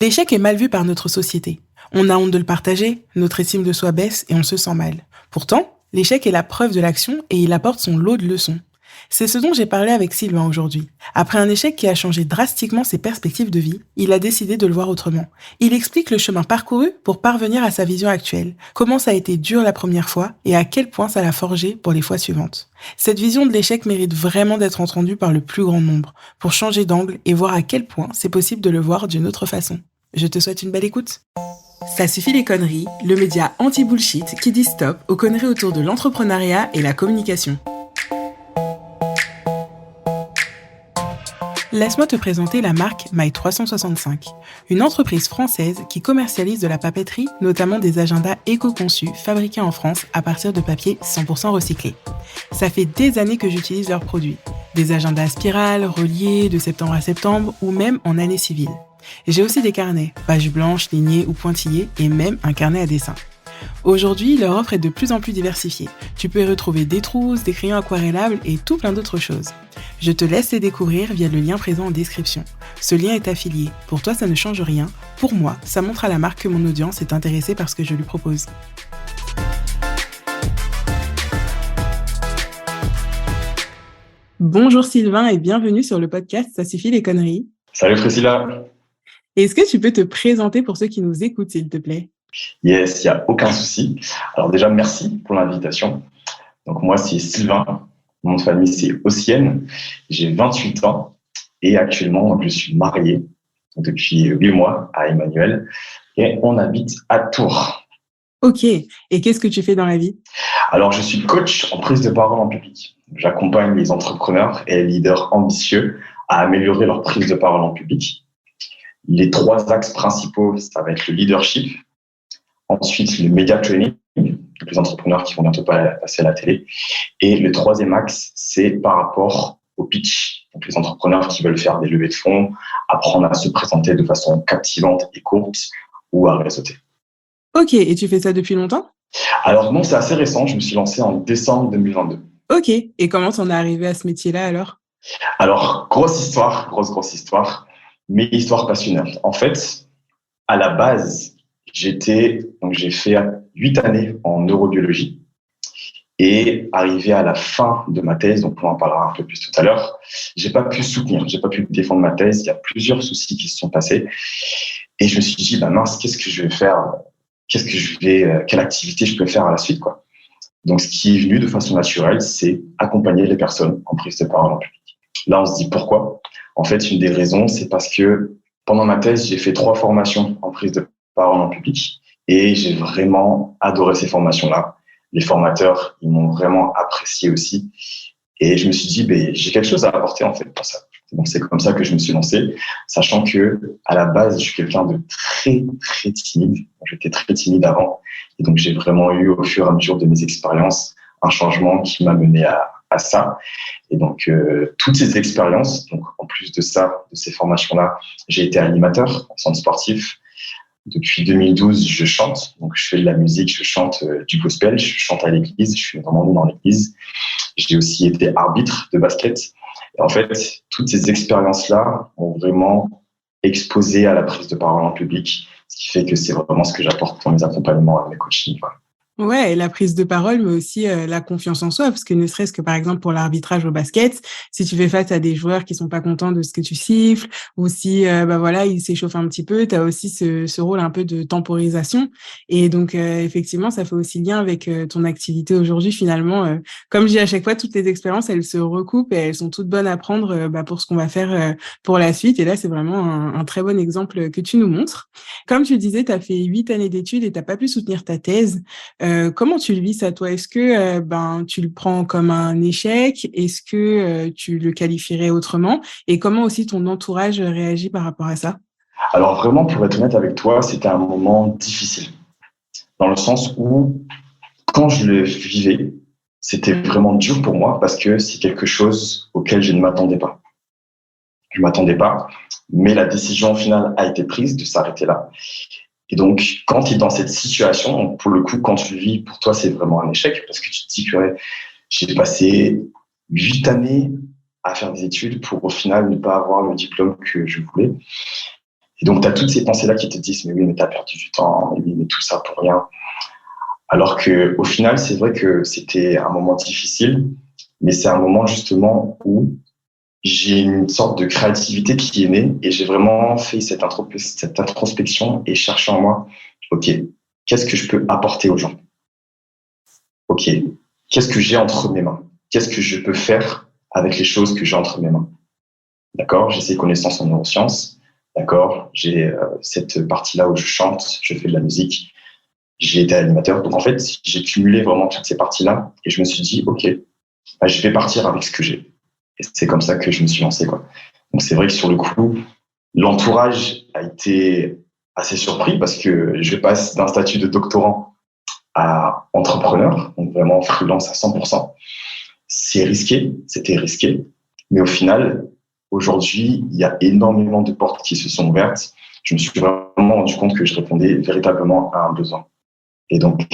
L'échec est mal vu par notre société. On a honte de le partager, notre estime de soi baisse et on se sent mal. Pourtant, l'échec est la preuve de l'action et il apporte son lot de leçons. C'est ce dont j'ai parlé avec Sylvain aujourd'hui. Après un échec qui a changé drastiquement ses perspectives de vie, il a décidé de le voir autrement. Il explique le chemin parcouru pour parvenir à sa vision actuelle, comment ça a été dur la première fois et à quel point ça l'a forgé pour les fois suivantes. Cette vision de l'échec mérite vraiment d'être entendue par le plus grand nombre, pour changer d'angle et voir à quel point c'est possible de le voir d'une autre façon. Je te souhaite une belle écoute. Ça suffit les conneries, le média anti-bullshit qui dit stop aux conneries autour de l'entrepreneuriat et la communication. Laisse-moi te présenter la marque My365, une entreprise française qui commercialise de la papeterie, notamment des agendas éco-conçus fabriqués en France à partir de papier 100% recyclé. Ça fait des années que j'utilise leurs produits, des agendas spirales, reliés de septembre à septembre ou même en année civile. J'ai aussi des carnets, pages blanches, lignées ou pointillées et même un carnet à dessin. Aujourd'hui, leur offre est de plus en plus diversifiée. Tu peux y retrouver des trousses, des crayons aquarellables et tout plein d'autres choses. Je te laisse les découvrir via le lien présent en description. Ce lien est affilié. Pour toi, ça ne change rien. Pour moi, ça montre à la marque que mon audience est intéressée par ce que je lui propose. Bonjour Sylvain et bienvenue sur le podcast Ça suffit les conneries. Salut Priscilla. Est-ce que tu peux te présenter pour ceux qui nous écoutent, s'il te plaît ? Yes, il n'y a aucun souci. Alors déjà, merci pour l'invitation. Donc moi, c'est Sylvain. Mon nom de famille, c'est Ossienne. J'ai 28 ans et actuellement, je suis marié depuis 8 mois à Emmanuel et on habite à Tours. Ok. Et qu'est-ce que tu fais dans la vie ? Alors, je suis coach en prise de parole en public. J'accompagne les entrepreneurs et les leaders ambitieux à améliorer leur prise de parole en public. Les 3 axes principaux, ça va être le leadership, ensuite le media training, les entrepreneurs qui vont bientôt passer à la télé. Et le 3e axe, c'est par rapport au pitch. Donc les entrepreneurs qui veulent faire des levées de fonds, apprendre à se présenter de façon captivante et courte ou à réseauter. Ok, et tu fais ça depuis longtemps ? Alors non, c'est assez récent. Je me suis lancé en décembre 2022. Ok, et comment t'en es arrivé à ce métier-là alors ? Alors, grosse histoire, mais histoire passionnante. En fait, à la base, j'ai fait 8 années en neurobiologie et arrivé à la fin de ma thèse, donc on en parlera un peu plus tout à l'heure, j'ai pas pu défendre ma thèse. Il y a plusieurs soucis qui se sont passés et je me suis dit, mince, qu'est-ce que je vais faire? Quelle activité je peux faire à la suite, quoi. Donc, ce qui est venu de façon naturelle, c'est accompagner les personnes en prise de parole en public. Là, on se dit pourquoi? En fait, une des raisons, c'est parce que pendant ma thèse, j'ai fait 3 formations en prise de parole en public et j'ai vraiment adoré ces formations-là. Les formateurs, ils m'ont vraiment apprécié aussi. Et je me suis dit, j'ai quelque chose à apporter, en fait, pour ça. Donc, c'est comme ça que je me suis lancé, sachant que, à la base, je suis quelqu'un de très, très timide. J'étais très timide avant. Et donc, j'ai vraiment eu, au fur et à mesure de mes expériences, un changement qui m'a mené à ça. Et donc, toutes ces expériences, donc, en plus de ça, de ces formations-là, j'ai été animateur en centre sportif. Depuis 2012, je chante. Donc, je fais de la musique, je chante du gospel, je chante à l'église, je suis vraiment né dans l'église. J'ai aussi été arbitre de basket. Et en fait, toutes ces expériences-là m'ont vraiment exposé à la prise de parole en public, ce qui fait que c'est vraiment ce que j'apporte dans mes accompagnements et mes coachings. Voilà. Ouais, et la prise de parole, mais aussi la confiance en soi, parce que ne serait-ce que par exemple pour l'arbitrage au basket, si tu fais face à des joueurs qui sont pas contents de ce que tu siffles, ou si ils s'échauffent un petit peu, tu as aussi ce rôle un peu de temporisation. Et donc effectivement, ça fait aussi lien avec ton activité aujourd'hui finalement. Comme je dis à chaque fois, toutes les expériences, elles se recoupent et elles sont toutes bonnes à prendre pour ce qu'on va faire pour la suite. Et là, c'est vraiment un très bon exemple que tu nous montres. Comme tu le disais, tu as fait 8 années d'études et tu n'as pas pu soutenir ta thèse. Comment tu le vis ça, toi? Est-ce que tu le prends comme un échec? Est-ce que tu le qualifierais autrement? Et comment aussi ton entourage réagit par rapport à ça? Alors vraiment, pour être honnête avec toi, c'était un moment difficile. Dans le sens où, quand je le vivais, c'était vraiment dur pour moi parce que c'est quelque chose auquel je ne m'attendais pas. Je ne m'attendais pas, mais la décision finale a été prise de s'arrêter là. Et donc, quand tu es dans cette situation, pour le coup, quand tu le vis, pour toi, c'est vraiment un échec parce que tu te dis que j'ai passé 8 années à faire des études pour au final ne pas avoir le diplôme que je voulais. Et donc, tu as toutes ces pensées-là qui te disent, mais oui, mais tu as perdu du temps, mais oui, mais tout ça pour rien. Alors que, au final, c'est vrai que c'était un moment difficile, mais c'est un moment justement où j'ai une sorte de créativité qui est née et j'ai vraiment fait cette introspection et cherché en moi, OK, qu'est-ce que je peux apporter aux gens? OK, qu'est-ce que j'ai entre mes mains? Qu'est-ce que je peux faire avec les choses que j'ai entre mes mains? D'accord? J'ai ces connaissances en neurosciences. D'accord? J'ai cette partie-là où je chante, je fais de la musique. J'ai été animateur. Donc, en fait, j'ai cumulé vraiment toutes ces parties-là et je me suis dit, OK, bah, je vais partir avec ce que j'ai. Et c'est comme ça que je me suis lancé, quoi. Donc, c'est vrai que sur le coup, l'entourage a été assez surpris parce que je passe d'un statut de doctorant à entrepreneur, donc vraiment freelance à 100%. C'est risqué, c'était risqué. Mais au final, aujourd'hui, il y a énormément de portes qui se sont ouvertes. Je me suis vraiment rendu compte que je répondais véritablement à un besoin. Et donc,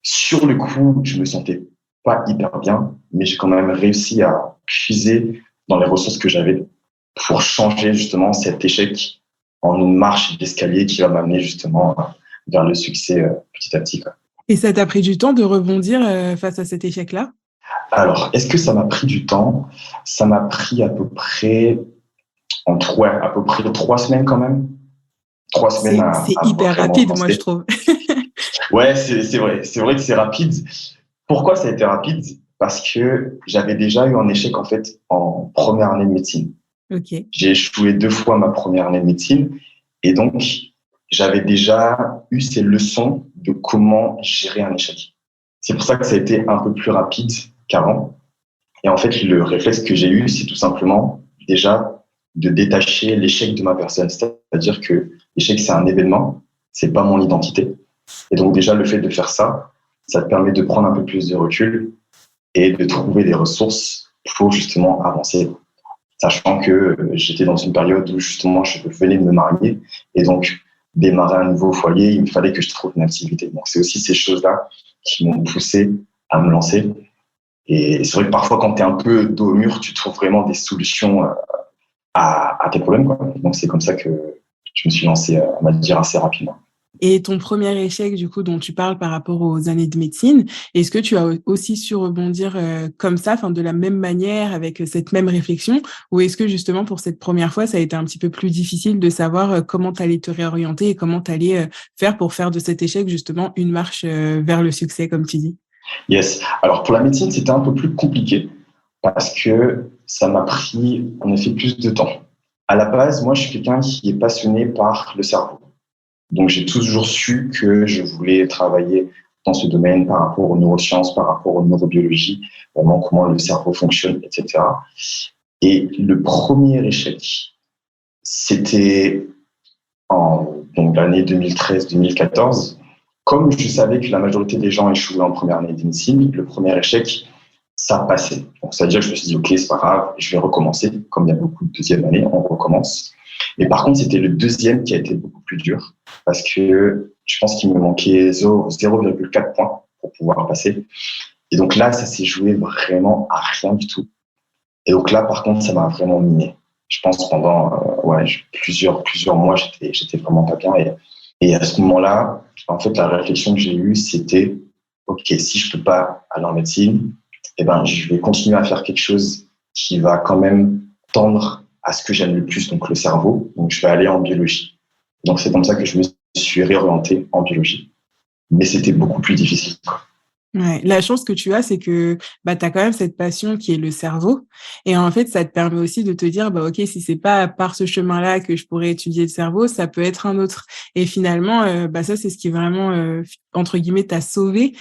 sur le coup, je me sentais pas hyper bien, mais j'ai quand même réussi à puiser dans les ressources que j'avais pour changer justement cet échec en une marche d'escalier qui va m'amener justement vers le succès petit à petit, quoi. Et ça t'a pris du temps de rebondir face à cet échec-là? Alors, est-ce que ça m'a pris du temps? Ça m'a pris à peu près à peu près 3 semaines quand même. 3 semaines C'est à hyper vraiment rapide, moi, je penser. trouve. Ouais, c'est vrai. C'est vrai que c'est rapide. Pourquoi ça a été rapide? Parce que j'avais déjà eu un échec, en fait, en première année de médecine. Ok. J'ai échoué 2 fois ma première année de médecine. Et donc, j'avais déjà eu ces leçons de comment gérer un échec. C'est pour ça que ça a été un peu plus rapide qu'avant. Et en fait, le réflexe que j'ai eu, c'est tout simplement déjà de détacher l'échec de ma personne. C'est-à-dire que l'échec, c'est un événement, c'est pas mon identité. Et donc déjà, le fait de faire ça, ça te permet de prendre un peu plus de recul et de trouver des ressources pour justement avancer. Sachant que j'étais dans une période où justement je venais de me marier et donc démarrer un nouveau foyer, il me fallait que je trouve une activité. Donc c'est aussi ces choses-là qui m'ont poussé à me lancer. Et c'est vrai que parfois, quand tu es un peu dos au mur, tu trouves vraiment des solutions à tes problèmes, quoi. Donc, c'est comme ça que je me suis lancé, on va dire, assez rapidement. Et ton premier échec, du coup, dont tu parles par rapport aux années de médecine, est-ce que tu as aussi su rebondir comme ça, enfin, de la même manière, avec cette même réflexion, ou est-ce que justement, pour cette première fois, ça a été un petit peu plus difficile de savoir comment tu allais te réorienter et comment tu allais faire pour faire de cet échec, justement, une marche vers le succès, comme tu dis? Yes. Alors, pour la médecine, c'était un peu plus compliqué parce que ça m'a pris, en effet, plus de temps. À la base, moi, je suis quelqu'un qui est passionné par le cerveau. Donc, j'ai toujours su que je voulais travailler dans ce domaine par rapport aux neurosciences, par rapport aux neurobiologies, vraiment comment le cerveau fonctionne, etc. Et le premier échec, c'était donc l'année 2013-2014. Comme je savais que la majorité des gens échouaient en première année de médecine, le premier échec, ça passait. Donc, c'est-à-dire que je me suis dit, OK, c'est pas grave, je vais recommencer. Comme il y a beaucoup de deuxième année, on recommence. Mais par contre, c'était le deuxième qui a été beaucoup plus dur parce que je pense qu'il me manquait 0,4 points pour pouvoir passer. Et donc là, ça s'est joué vraiment à rien du tout. Et donc là, par contre, ça m'a vraiment miné. Je pense pendant plusieurs mois, j'étais vraiment pas bien. Et à ce moment-là, en fait, la réflexion que j'ai eue, c'était, OK, si je peux pas aller en médecine, eh ben, je vais continuer à faire quelque chose qui va quand même tendre à ce que j'aime le plus, donc le cerveau. Donc, je vais aller en biologie. Donc, c'est comme ça que je me suis réorienté en biologie. Mais c'était beaucoup plus difficile, quoi. Ouais, la chance que tu as, c'est que bah, tu as quand même cette passion qui est le cerveau. Et en fait, ça te permet aussi de te dire, bah, OK, si c'est pas par ce chemin-là que je pourrais étudier le cerveau, ça peut être un autre. Et finalement, bah, ça, c'est ce qui vraiment, entre guillemets, t'a sauvé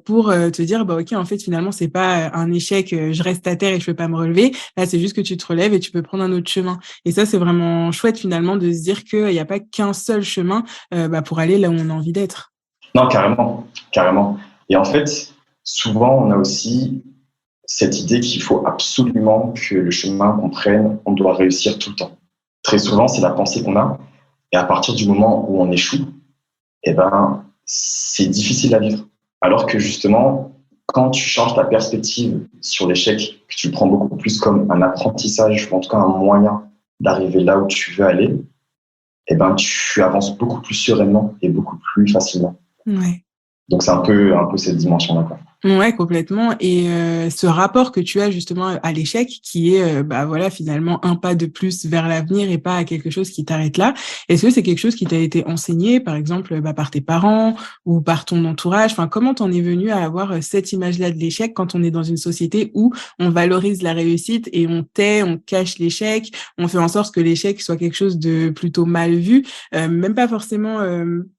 pour te dire, bah, OK, en fait, finalement, c'est pas un échec, je reste à terre et je peux pas me relever. Là, c'est juste que tu te relèves et tu peux prendre un autre chemin. Et ça, c'est vraiment chouette, finalement, de se dire qu'il n'y a pas qu'un seul chemin bah, pour aller là où on a envie d'être. Non, carrément, carrément. Et en fait, souvent, on a aussi cette idée qu'il faut absolument que le chemin qu'on prenne, on doit réussir tout le temps. Très souvent, c'est la pensée qu'on a. Et à partir du moment où on échoue, eh ben, c'est difficile à vivre. Alors que justement, quand tu changes ta perspective sur l'échec, que tu le prends beaucoup plus comme un apprentissage, ou en tout cas un moyen d'arriver là où tu veux aller, eh ben, tu avances beaucoup plus sereinement et beaucoup plus facilement. Ouais. Donc, c'est un peu cette dimension-là, quoi. Ouais, complètement. Et ce rapport que tu as justement à l'échec, qui est, bah voilà, finalement un pas de plus vers l'avenir et pas à quelque chose qui t'arrête là. Est-ce que c'est quelque chose qui t'a été enseigné, par exemple, bah, par tes parents ou par ton entourage? Enfin, comment t'en es venu à avoir cette image-là de l'échec quand on est dans une société où on valorise la réussite et on cache l'échec, on fait en sorte que l'échec soit quelque chose de plutôt mal vu, même pas forcément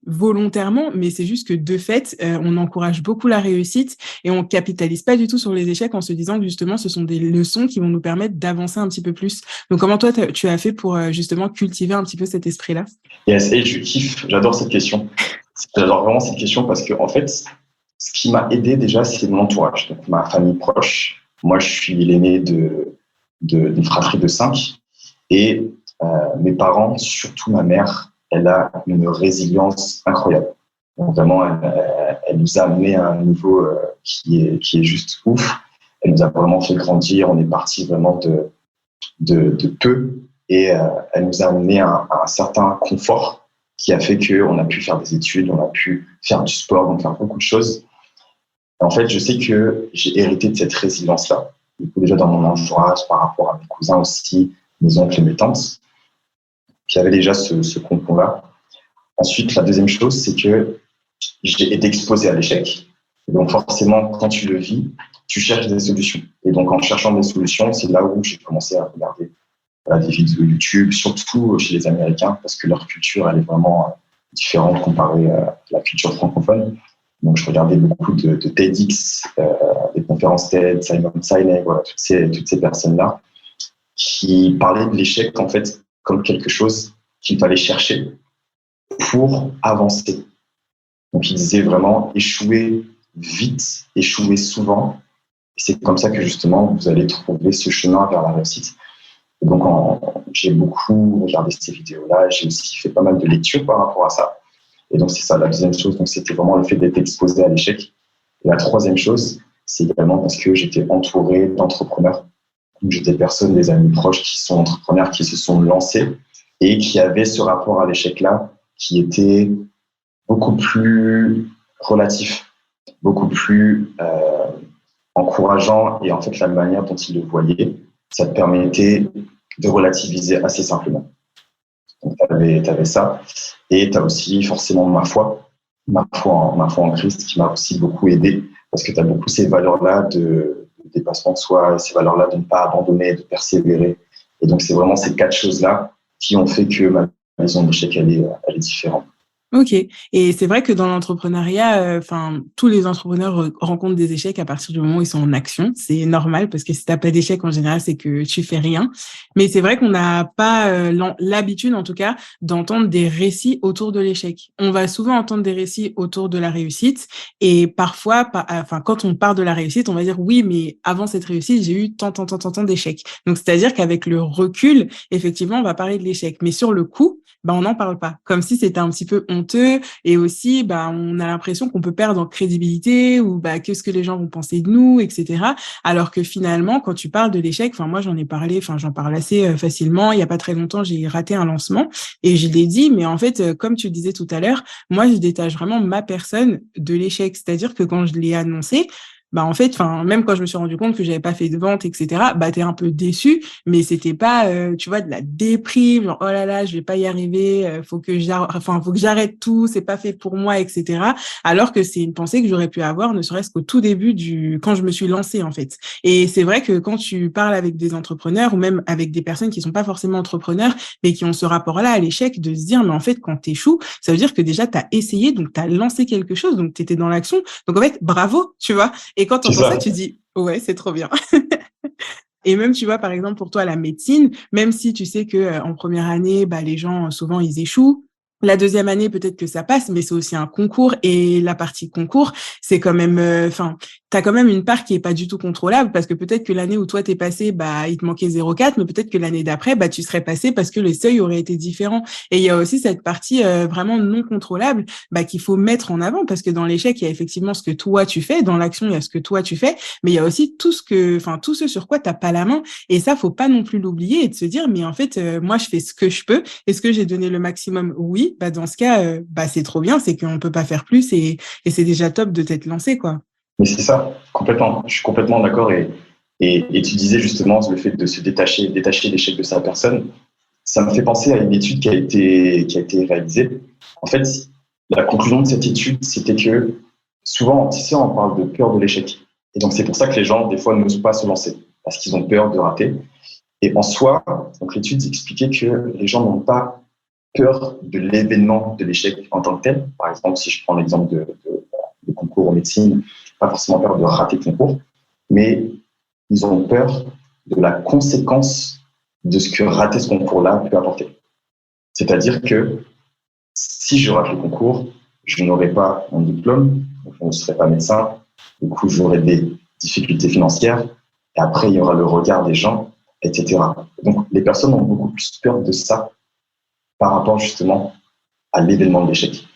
volontairement, mais c'est juste que de fait, on encourage beaucoup la réussite et on capitalise pas du tout sur les échecs en se disant que justement ce sont des leçons qui vont nous permettre d'avancer un petit peu plus. Donc comment toi tu as fait pour justement cultiver un petit peu cet esprit-là? Yes, et je kiffe, j'adore cette question. J'adore vraiment cette question parce que en fait, ce qui m'a aidé déjà, c'est mon entourage, donc ma famille proche. Moi, je suis l'aîné d'une fratrie de 5 et mes parents, surtout ma mère, elle a une résilience incroyable. Donc vraiment, elle nous a amené à un niveau qui est juste ouf. Elle nous a vraiment fait grandir. On est parti vraiment de peu et elle nous a amené à un certain confort qui a fait qu'on a pu faire des études, on a pu faire du sport, donc faire beaucoup de choses. Et en fait, je sais que j'ai hérité de cette résilience-là. Du coup, déjà dans mon entourage, par rapport à mes cousins aussi, mes oncles et mes tantes, qui avaient déjà ce concours-là. Ensuite, la deuxième chose, c'est que j'ai été exposé à l'échec. Et donc, forcément, quand tu le vis, tu cherches des solutions. Et donc, en cherchant des solutions, c'est là où j'ai commencé à regarder des vidéos YouTube, surtout chez les Américains, parce que leur culture, elle est vraiment différente comparée à la culture francophone. Donc, je regardais beaucoup de TEDx, des conférences TED, Simon Sinek, voilà, toutes ces personnes-là qui parlaient de l'échec, en fait, comme quelque chose qu'il fallait chercher pour avancer. Donc, il disait vraiment échouer vite, échouer souvent. Et c'est comme ça que justement, vous allez trouver ce chemin vers la réussite. Et donc, j'ai beaucoup regardé ces vidéos-là. J'ai aussi fait pas mal de lectures par rapport à ça. Et donc, c'est ça la deuxième chose. Donc, c'était vraiment le fait d'être exposé à l'échec. Et la troisième chose, c'est également parce que j'étais entouré d'entrepreneurs. Donc, j'ai des personnes, des amis proches qui sont entrepreneurs, qui se sont lancés et qui avaient ce rapport à l'échec-là qui était beaucoup plus relatif, beaucoup plus encourageant. Et en fait, la manière dont ils le voyaient, ça te permettait de relativiser assez simplement. Donc, tu avais ça. Et tu as aussi forcément ma foi en Christ qui m'a aussi beaucoup aidé parce que tu as beaucoup ces valeurs-là de dépassement de soi, ces valeurs-là de ne pas abandonner, de persévérer. Et donc, c'est vraiment ces 4 choses-là qui ont fait que ma vision de l'échec, elle est différente. Ok. Et c'est vrai que dans l'entrepreneuriat, enfin, tous les entrepreneurs rencontrent des échecs à partir du moment où ils sont en action. C'est normal parce que si t'as pas d'échec en général, c'est que tu fais rien. Mais c'est vrai qu'on n'a pas l'habitude, en tout cas, d'entendre des récits autour de l'échec. On va souvent entendre des récits autour de la réussite et parfois, enfin, quand on part de la réussite, on va dire oui, mais avant cette réussite, j'ai eu tant d'échecs. Donc, c'est-à-dire qu'avec le recul, effectivement, on va parler de l'échec. Mais sur le coup, bah, on n'en parle pas. Comme si c'était un petit peu honteux. Et aussi, bah, on a l'impression qu'on peut perdre en crédibilité ou, bah, qu'est-ce que les gens vont penser de nous, etc. Alors que finalement, quand tu parles de l'échec, enfin, moi, j'en parle assez facilement. Il y a pas très longtemps, j'ai raté un lancement et je l'ai dit, mais en fait, comme tu le disais tout à l'heure, moi, je détache vraiment ma personne de l'échec. C'est-à-dire que quand je l'ai annoncé, bah en fait, enfin même quand je me suis rendu compte que j'avais pas fait de vente, etc. Bah t'es un peu déçu, mais c'était pas, tu vois, de la déprime, genre oh là là, je vais pas y arriver, faut que j'arrête tout, c'est pas fait pour moi, etc. Alors que c'est une pensée que j'aurais pu avoir, ne serait-ce qu'au tout début quand je me suis lancée en fait. Et c'est vrai que quand tu parles avec des entrepreneurs ou même avec des personnes qui sont pas forcément entrepreneurs, mais qui ont ce rapport-là à l'échec, de se dire mais en fait quand t'échoues, ça veut dire que déjà t'as essayé, donc t'as lancé quelque chose, donc t'étais dans l'action, donc en fait bravo, tu vois. Et quand tu C'est entends ça, ça. tu dis, ouais, c'est trop bien. Et même, tu vois, par exemple, pour toi, la médecine, même si tu sais que en première année, bah, les gens, souvent, ils échouent. La deuxième année, peut-être que ça passe, mais c'est aussi un concours. Et la partie concours, c'est quand même, enfin, t'as quand même une part qui est pas du tout contrôlable parce que peut-être que l'année où toi t'es passé, bah, il te manquait 0,4, mais peut-être que l'année d'après, bah, tu serais passé parce que les seuils auraient été différents. Et il y a aussi cette partie vraiment non contrôlable, bah, qu'il faut mettre en avant parce que dans l'échec, il y a effectivement ce que toi tu fais, dans l'action, il y a ce que toi tu fais, mais il y a aussi tout ce sur quoi t'as pas la main. Et ça, faut pas non plus l'oublier et de se dire, mais en fait, moi, je fais ce que je peux. Est-ce que j'ai donné le maximum? Oui. Bah, dans ce cas, bah, c'est trop bien, c'est qu'on peut pas faire plus et c'est déjà top de t'être lancé, quoi. Mais c'est ça, complètement. Je suis complètement d'accord. Et tu disais justement le fait de se détacher l'échec de sa personne. Ça me fait penser à une étude qui a été réalisée. En fait, la conclusion de cette étude, c'était que souvent, tu sais, on parle de peur de l'échec. Et donc, c'est pour ça que les gens, des fois, n'osent pas se lancer, parce qu'ils ont peur de rater. Et en soi, donc l'étude expliquait que les gens n'ont pas peur de l'événement de l'échec en tant que tel. Par exemple, si je prends l'exemple de concours en médecine, pas forcément peur de rater le concours, mais ils ont peur de la conséquence de ce que rater ce concours-là peut apporter. C'est-à-dire que si je rate le concours, je n'aurai pas mon diplôme, donc je ne serai pas médecin, du coup j'aurai des difficultés financières, et après il y aura le regard des gens, etc. Donc les personnes ont beaucoup plus peur de ça par rapport justement à l'événement de l'échec.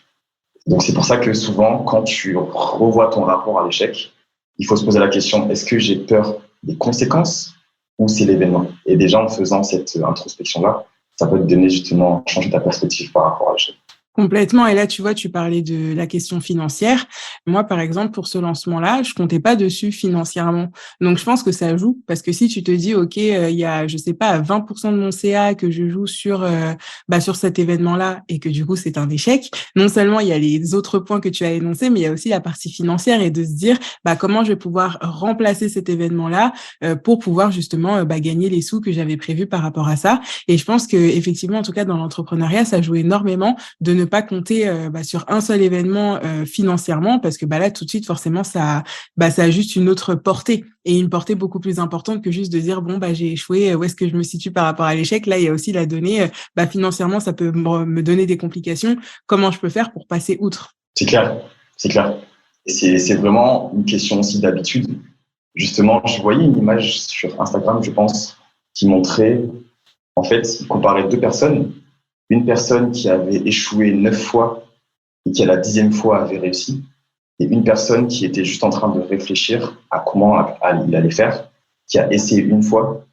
Donc c'est pour ça que souvent, quand tu revois ton rapport à l'échec, il faut se poser la question, est-ce que j'ai peur des conséquences ou c'est l'événement? Et déjà en faisant cette introspection-là, ça peut te donner justement, changer ta perspective par rapport à l'échec. Complètement. Et là, tu vois, tu parlais de la question financière. Moi, par exemple, pour ce lancement-là, je comptais pas dessus financièrement. Donc, je pense que ça joue parce que si tu te dis, OK, il y a, je sais pas, 20% de mon CA que je joue sur cet événement-là et que du coup, c'est un échec. Non seulement il y a les autres points que tu as énoncés, mais il y a aussi la partie financière et de se dire, bah, comment je vais pouvoir remplacer cet événement-là pour pouvoir justement gagner les sous que j'avais prévus par rapport à ça. Et je pense que effectivement, en tout cas, dans l'entrepreneuriat, ça joue énormément de ne pas compter sur un seul événement financièrement parce que là tout de suite forcément ça a juste une autre portée et une portée beaucoup plus importante que juste de dire bon j'ai échoué, où est-ce que je me situe par rapport à l'échec. Là il y a aussi la donnée financièrement ça peut me donner des complications, comment je peux faire pour passer outre. C'est clair, c'est clair. Et c'est vraiment une question aussi d'habitude. Justement, je voyais une image sur Instagram, je pense, qui montrait, en fait, il comparait deux personnes. Une personne qui avait échoué 9 fois et qui, à la 10e fois, avait réussi. Et une personne qui était juste en train de réfléchir à comment il allait faire, qui a essayé une fois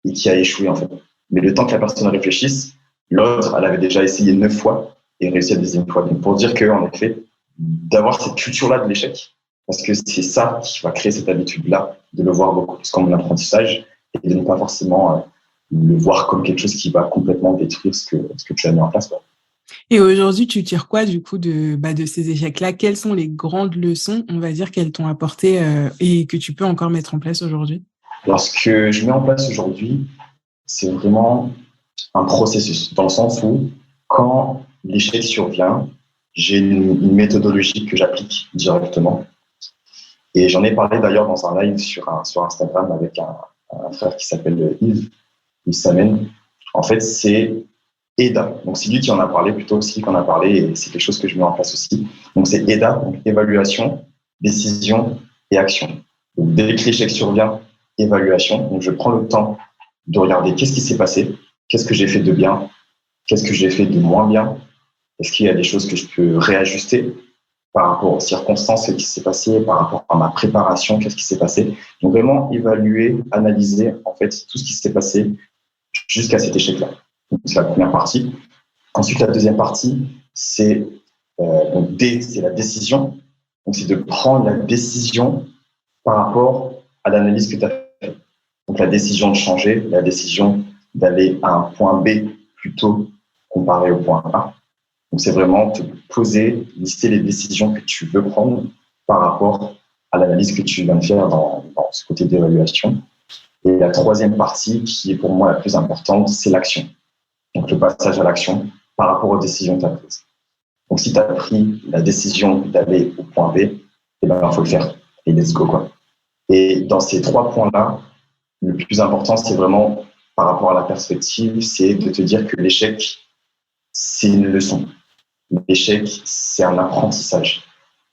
et qui a échoué, en fait. Mais le temps que la personne réfléchisse, l'autre, elle avait déjà essayé 9 fois et réussi la 10e fois. Donc, pour dire qu'en effet, d'avoir cette culture-là de l'échec, parce que c'est ça qui va créer cette habitude-là, de le voir beaucoup plus comme un apprentissage et de ne pas forcément le voir comme quelque chose qui va complètement détruire ce que tu as mis en place. Et aujourd'hui, tu tires quoi du coup de ces échecs-là? Quelles sont les grandes leçons, on va dire, qu'elles t'ont apportées et que tu peux encore mettre en place aujourd'hui? Alors, ce que je mets en place aujourd'hui, c'est vraiment un processus, dans le sens où quand l'échec survient, j'ai une méthodologie que j'applique directement. Et j'en ai parlé d'ailleurs dans un live sur Instagram avec un frère qui s'appelle Yves Samen. En fait, c'est EDA. Donc, c'est lui qui en a parlé, plutôt aussi qui en a parlé, et c'est quelque chose que je mets en place aussi. Donc, c'est EDA, donc évaluation, décision et action. Donc, dès que l'échec survient, évaluation. Donc, je prends le temps de regarder qu'est-ce qui s'est passé, qu'est-ce que j'ai fait de bien, qu'est-ce que j'ai fait de moins bien, est-ce qu'il y a des choses que je peux réajuster par rapport aux circonstances, ce qui s'est passé, par rapport à ma préparation, qu'est-ce qui s'est passé. Donc, vraiment évaluer, analyser, en fait, tout ce qui s'est passé jusqu'à cet échec-là. C'est la première partie. Ensuite, la deuxième partie, c'est donc D, c'est la décision. Donc, c'est de prendre la décision par rapport à l'analyse que tu as faite. Donc, la décision de changer, la décision d'aller à un point B plutôt comparé au point A. Donc, c'est vraiment te poser, lister les décisions que tu veux prendre par rapport à l'analyse que tu viens de faire dans ce côté d'évaluation. Et la troisième partie, qui est pour moi la plus importante, c'est l'action. Donc, le passage à l'action par rapport aux décisions que tu as prises. Donc, si tu as pris la décision d'aller au point B, il faut le faire. Et let's go, quoi. Et dans ces trois points-là, le plus important, c'est vraiment, par rapport à la perspective, c'est de te dire que l'échec, c'est une leçon. L'échec, c'est un apprentissage.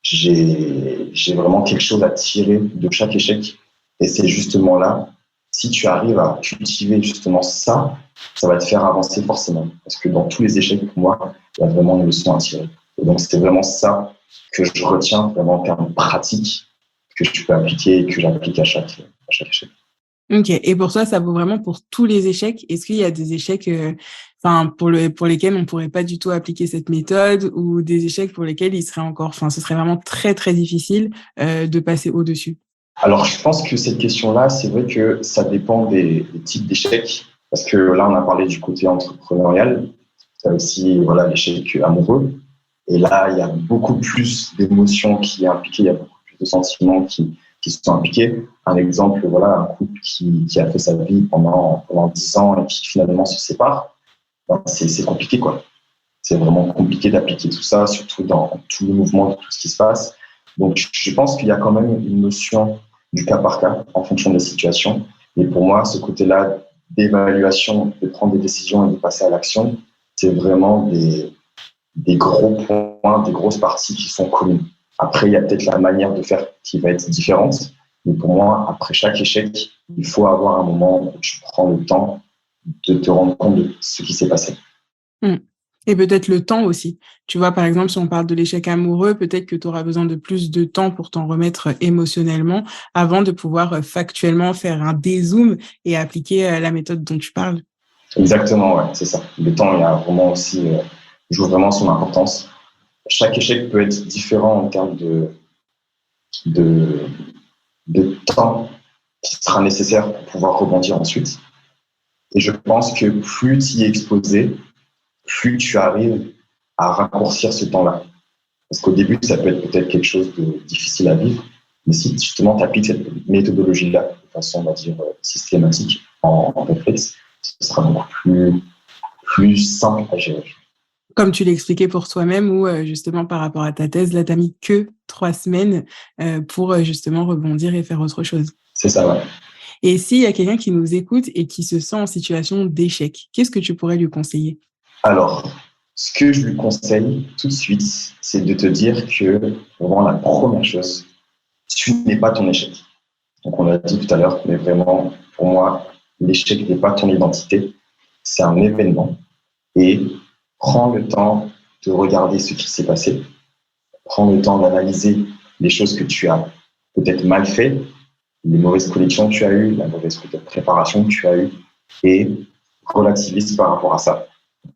j'ai vraiment quelque chose à tirer de chaque échec. Et c'est justement là, si tu arrives à cultiver justement ça, ça va te faire avancer forcément. Parce que dans tous les échecs, pour moi, il y a vraiment une leçon à tirer. Et donc, c'est vraiment ça que je retiens vraiment en termes pratiques que je peux appliquer et que j'applique à chaque échec. Ok. Et pour toi, ça vaut vraiment pour tous les échecs? Est-ce qu'il y a des échecs, pour lesquels on pourrait pas du tout appliquer cette méthode ou des échecs pour lesquels ce serait vraiment très, très difficile, de passer au-dessus? Alors, je pense que cette question-là, c'est vrai que ça dépend des types d'échecs. Parce que là, on a parlé du côté entrepreneurial. Il y a aussi voilà, l'échec amoureux. Et là, il y a beaucoup plus d'émotions qui est impliquées, il y a beaucoup plus de sentiments qui sont impliqués. Un exemple, voilà, un couple qui a fait sa vie pendant 10 ans et qui finalement se sépare, ben, c'est compliqué, quoi. C'est vraiment compliqué d'appliquer tout ça, surtout dans tout le mouvement de tout ce qui se passe. Donc, je pense qu'il y a quand même une notion du cas par cas en fonction des situations. Et pour moi, ce côté-là d'évaluation, de prendre des décisions et de passer à l'action, c'est vraiment des gros points, des grosses parties qui sont communes. Après, il y a peut-être la manière de faire qui va être différente. Mais pour moi, après chaque échec, il faut avoir un moment où tu prends le temps de te rendre compte de ce qui s'est passé. Mmh. Et peut-être le temps aussi. Tu vois, par exemple, si on parle de l'échec amoureux, peut-être que tu auras besoin de plus de temps pour t'en remettre émotionnellement avant de pouvoir factuellement faire un dézoom et appliquer la méthode dont tu parles. Exactement, ouais, c'est ça. Le temps, il y a vraiment aussi, joue vraiment son importance. Chaque échec peut être différent en termes de, de temps qui sera nécessaire pour pouvoir rebondir ensuite. Et je pense que plus tu y es exposé, plus tu arrives à raccourcir ce temps-là. Parce qu'au début, ça peut être peut-être quelque chose de difficile à vivre, mais si justement tu appliques cette méthodologie-là de façon, on va dire, systématique, en réflexe, ce sera beaucoup plus simple à gérer. Comme tu l'expliquais pour toi-même ou justement par rapport à ta thèse, là, tu as mis que 3 semaines pour justement rebondir et faire autre chose. C'est ça, ouais. Et s'il y a quelqu'un qui nous écoute et qui se sent en situation d'échec, qu'est-ce que tu pourrais lui conseiller? Alors, ce que je lui conseille tout de suite, c'est de te dire que vraiment la première chose, tu n'es pas ton échec. Donc, on l'a dit tout à l'heure, mais vraiment, pour moi, l'échec n'est pas ton identité, c'est un événement. Et prends le temps de regarder ce qui s'est passé, prends le temps d'analyser les choses que tu as peut-être mal fait, les mauvaises connexions que tu as eues, la mauvaise préparation que tu as eue, et relativise par rapport à ça.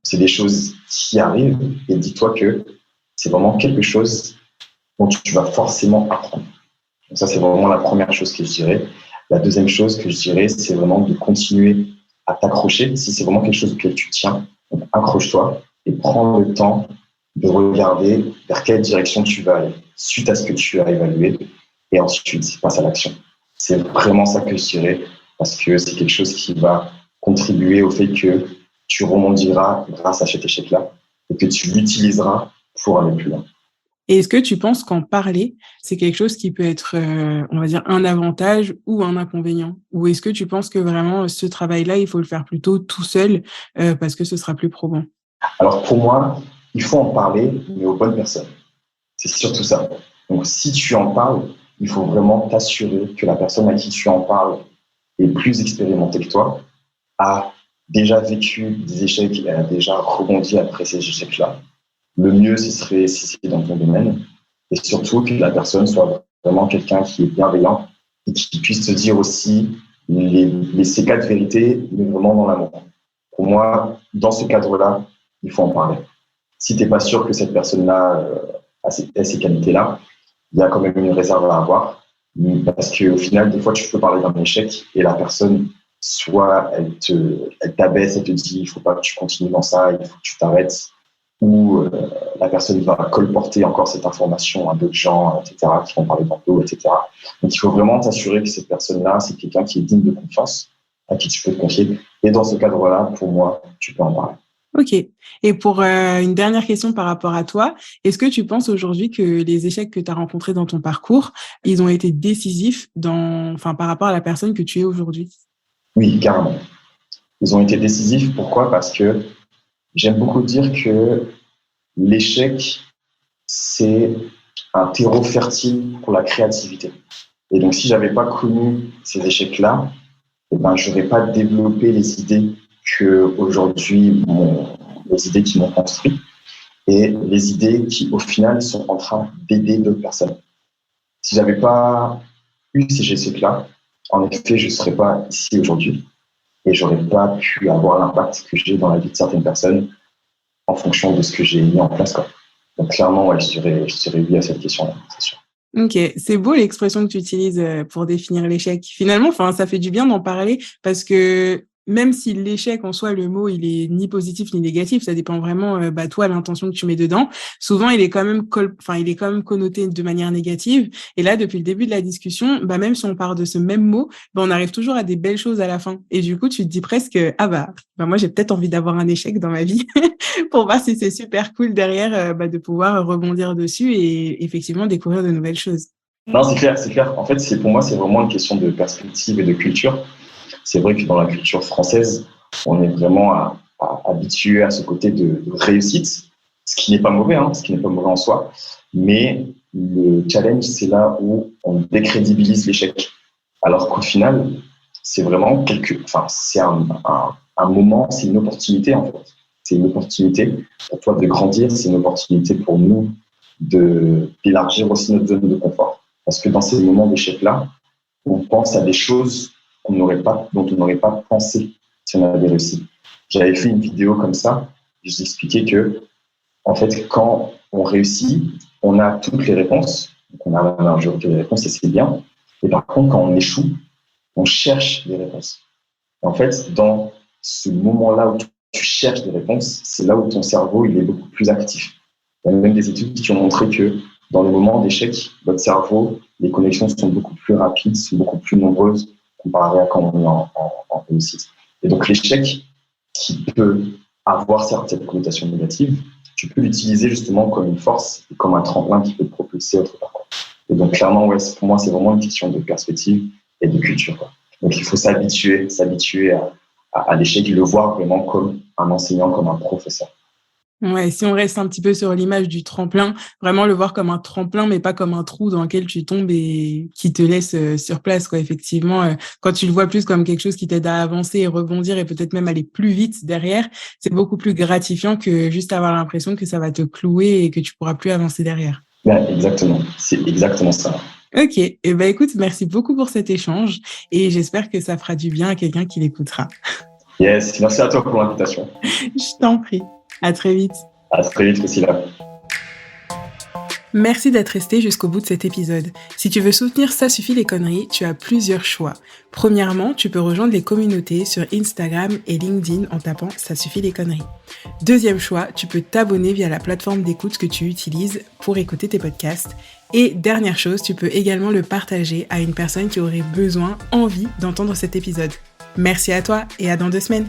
C'est des choses qui arrivent et dis-toi que c'est vraiment quelque chose dont tu vas forcément apprendre. Donc ça, c'est vraiment la première chose que je dirais. La deuxième chose que je dirais, c'est vraiment de continuer à t'accrocher. Si c'est vraiment quelque chose auquel tu tiens, donc accroche-toi et prends le temps de regarder vers quelle direction tu vas aller suite à ce que tu as évalué et ensuite passe à l'action. C'est vraiment ça que je dirais parce que c'est quelque chose qui va contribuer au fait que tu rebondiras grâce à cet échec-là et que tu l'utiliseras pour aller plus loin. Et est-ce que tu penses qu'en parler, c'est quelque chose qui peut être, on va dire, un avantage ou un inconvénient? Ou est-ce que tu penses que vraiment ce travail-là, il faut le faire plutôt tout seul, parce que ce sera plus probant? Alors pour moi, il faut en parler, mais aux bonnes personnes. C'est surtout ça. Donc si tu en parles, il faut vraiment t'assurer que la personne à qui tu en parles est plus expérimentée que toi, a déjà vécu des échecs et a déjà rebondi après ces échecs-là. Le mieux, ce serait si c'est dans ton domaine. Et surtout que la personne soit vraiment quelqu'un qui est bienveillant et qui puisse te dire aussi ces quatre vérités, mais vraiment dans l'amour. Pour moi, dans ce cadre-là, il faut en parler. Si tu n'es pas sûr que cette personne-là a ces qualités-là, il y a quand même une réserve à avoir. Parce qu'au final, des fois, tu peux parler d'un échec et la personne, soit elle t'abaisse, elle te dit il ne faut pas que tu continues dans ça, il faut que tu t'arrêtes, ou la personne va colporter encore cette information à d'autres gens, etc., qui vont parler d'emploi, etc. Donc, il faut vraiment t'assurer que cette personne-là, c'est quelqu'un qui est digne de confiance, à qui tu peux te confier. Et dans ce cadre-là, pour moi, tu peux en parler. OK. Et pour, une dernière question par rapport à toi, est-ce que tu penses aujourd'hui que les échecs que tu as rencontrés dans ton parcours, ils ont été décisifs par rapport à la personne que tu es aujourd'hui? Oui, carrément. Ils ont été décisifs. Pourquoi? Parce que j'aime beaucoup dire que l'échec, c'est un terreau fertile pour la créativité. Et donc, si j'avais pas connu ces échecs-là, eh ben, j'aurais pas développé les idées les idées qui m'ont construit et les idées qui, au final, sont en train d'aider d'autres personnes. Si j'avais pas eu ces échecs-là, en effet, je serais pas ici aujourd'hui et j'aurais pas pu avoir l'impact que j'ai dans la vie de certaines personnes en fonction de ce que j'ai mis en place, quoi. Donc, clairement, ouais, je dirais oui à cette question-là, c'est sûr. Ok, c'est beau l'expression que tu utilises pour définir l'échec. Finalement, enfin, ça fait du bien d'en parler parce que même si l'échec en soi, le mot, il est ni positif ni négatif, ça dépend vraiment, toi, l'intention que tu mets dedans. Souvent, il est quand même connoté de manière négative. Et là, depuis le début de la discussion, même si on part de ce même mot, on arrive toujours à des belles choses à la fin. Et du coup, tu te dis presque, moi, j'ai peut-être envie d'avoir un échec dans ma vie pour voir si c'est super cool derrière, de pouvoir rebondir dessus et effectivement découvrir de nouvelles choses. Non, c'est clair, c'est clair. En fait, pour moi, c'est vraiment une question de perspective et de culture. C'est vrai que dans la culture française, on est vraiment habitué à ce côté de réussite, ce qui n'est pas mauvais, ce qui n'est pas mauvais en soi. Mais le challenge, c'est là où on décrédibilise l'échec. Alors qu'au final, c'est vraiment c'est un moment, c'est une opportunité en fait. C'est une opportunité pour toi de grandir, c'est une opportunité pour nous d'élargir aussi notre zone de confort. Parce que dans ces moments d'échec-là, on pense à des choses dont on n'aurait pas pensé si on avait réussi. J'avais fait une vidéo comme ça, je vous expliquais que, en fait, quand on réussit, on a toutes les réponses, donc on a la majorité des réponses et c'est bien. Et par contre, quand on échoue, on cherche des réponses. Et en fait, dans ce moment-là où tu cherches des réponses, c'est là où ton cerveau il est beaucoup plus actif. Il y a même des études qui ont montré que dans les moments d'échec, votre cerveau, les connexions sont beaucoup plus rapides, sont beaucoup plus nombreuses comparé à quand on est en réussite. Et donc l'échec, qui peut avoir certaines connotations négatives, tu peux l'utiliser justement comme une force et comme un tremplin qui peut te propulser autre part. Et donc clairement, pour moi, c'est vraiment une question de perspective et de culture, quoi. Donc il faut s'habituer à l'échec et le voir vraiment comme un enseignant, comme un professeur. Ouais, si on reste un petit peu sur l'image du tremplin, vraiment le voir comme un tremplin, mais pas comme un trou dans lequel tu tombes et qui te laisse sur place, quoi. Effectivement, quand tu le vois plus comme quelque chose qui t'aide à avancer et rebondir et peut-être même aller plus vite derrière, c'est beaucoup plus gratifiant que juste avoir l'impression que ça va te clouer et que tu pourras plus avancer derrière. Ouais, exactement. C'est exactement ça. Ok, écoute, merci beaucoup pour cet échange et j'espère que ça fera du bien à quelqu'un qui l'écoutera. Yes, merci à toi pour l'invitation. Je t'en prie. À très vite. À très vite, Priscilla. Merci d'être resté jusqu'au bout de cet épisode. Si tu veux soutenir Ça suffit les conneries, tu as plusieurs choix. Premièrement, tu peux rejoindre les communautés sur Instagram et LinkedIn en tapant Ça suffit les conneries. Deuxième choix, tu peux t'abonner via la plateforme d'écoute que tu utilises pour écouter tes podcasts. Et dernière chose, tu peux également le partager à une personne qui aurait envie d'entendre cet épisode. Merci à toi et à dans 2 semaines.